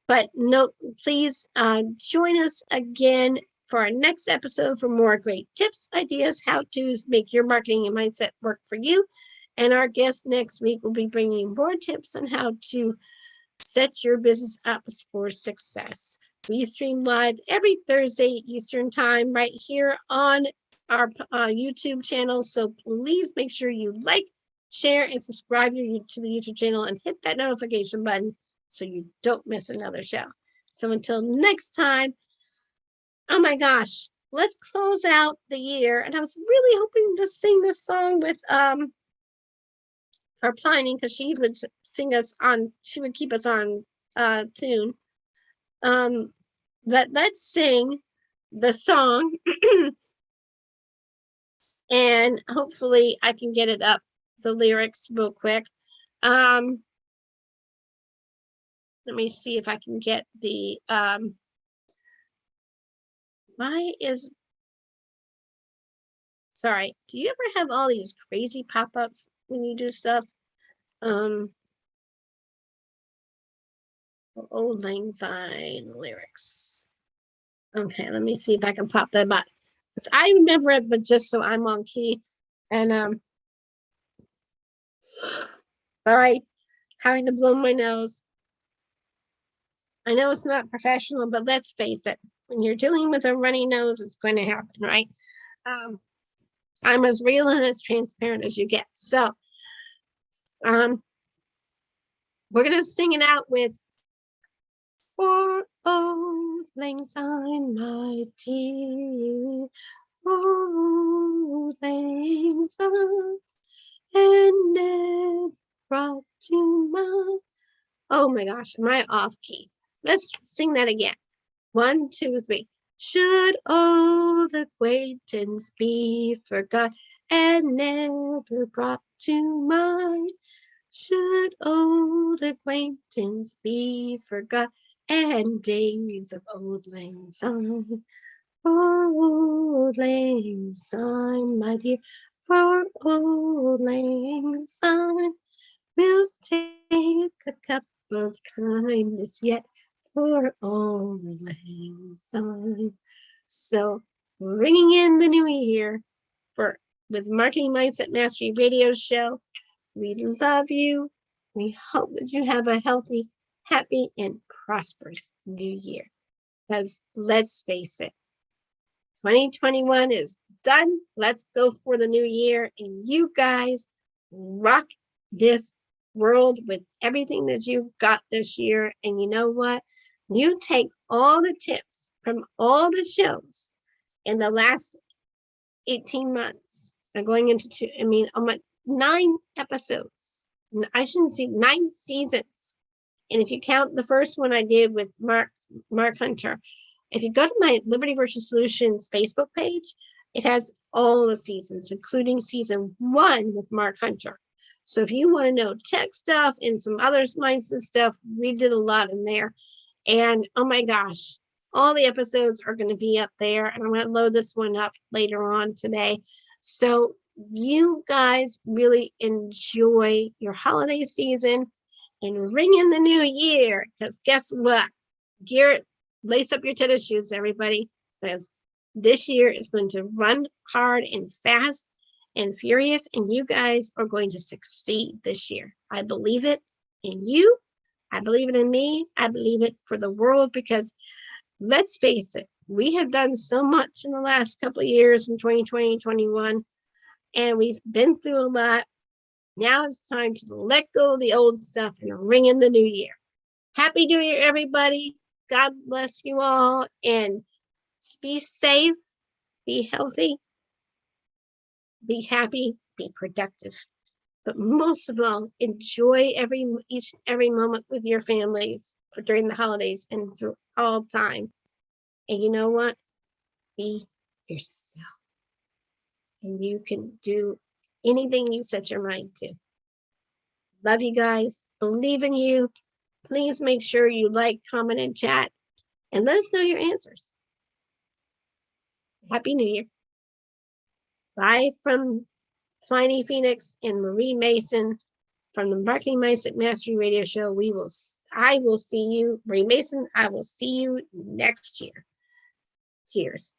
But no, please join us again for our next episode for more great tips, ideas, how-tos, make your marketing and mindset work for you. And our guest next week will be bringing more tips on how to set your business up for success. We stream live every Thursday Eastern Time right here on our YouTube channel. So please make sure you like, share, and subscribe to the YouTube channel, and hit that notification button so you don't miss another show. So until next time, oh my gosh, let's close out the year. And I was really hoping to sing this song with her Plinny, because she would sing us on, she would keep us on tune. But let's sing the song and hopefully I can get it up, the lyrics, real quick. Let me see if I can get the sorry, do you ever have all these crazy pop-ups when you do stuff? Old Lang Syne lyrics. Okay, let me see if I can pop that up, because I remember it, but just so I'm on key. And all right, having to blow my nose. I know it's not professional, but let's face it, when you're dealing with a runny nose, it's going to happen, right? I'm as real and as transparent as you get. So we're gonna sing it out with "For Old Lang Syne, my dear, Old Lang Syne, and never brought to mind." Oh my gosh, am I off key? Let's sing that again. 1, 2, 3. Should old acquaintance be forgot and never brought to mind? Should old acquaintance be forgot and days of Old Lang Syne? Old Lang Syne, my dear, for Old Lang Syne, we'll take a cup of kindness yet for Old Lang Syne. So, ringing in the new year with Marketing Mindset Mastery Radio Show. We love you. We hope that you have a healthy, happy, and prosperous new year. Because let's face it, 2021 is done. Let's go for the new year. And you guys rock this world with everything that you got this year. And you know what? You take all the tips from all the shows in the last 18 months. I'm going into 9 episodes. I shouldn't say 9 seasons. And if you count the first one I did with Mark Hunter, if you go to my Liberty Virtual Solutions Facebook page, it has all the seasons, including season 1 with Mark Hunter. So if you want to know tech stuff and some other mindset stuff, we did a lot in there. And oh my gosh, all the episodes are going to be up there. And I'm going to load this one up later on today. So you guys really enjoy your holiday season and ring in the new year. Because guess what? Lace up your tennis shoes, everybody, because this year is going to run hard and fast and furious, and you guys are going to succeed this year. I believe it in you. I believe it in me. I believe it for the world, because let's face it, we have done so much in the last couple of years in 2020 and 2021, and we've been through a lot. Now it's time to let go of the old stuff and ring in the new year. Happy New Year, everybody. God bless you all, and be safe, be healthy, be happy, be productive. But most of all, enjoy each and every moment with your families during the holidays and through all time. And you know what? Be yourself. And you can do anything you set your mind to. Love you guys. Believe in you. Please make sure you like, comment, and chat. And let us know your answers. Happy New Year. Bye from Plinny Phoenix and Marie Mason from the Marketing Mindset Mastery Radio Show. I will see you, Marie Mason, I will see you next year. Cheers.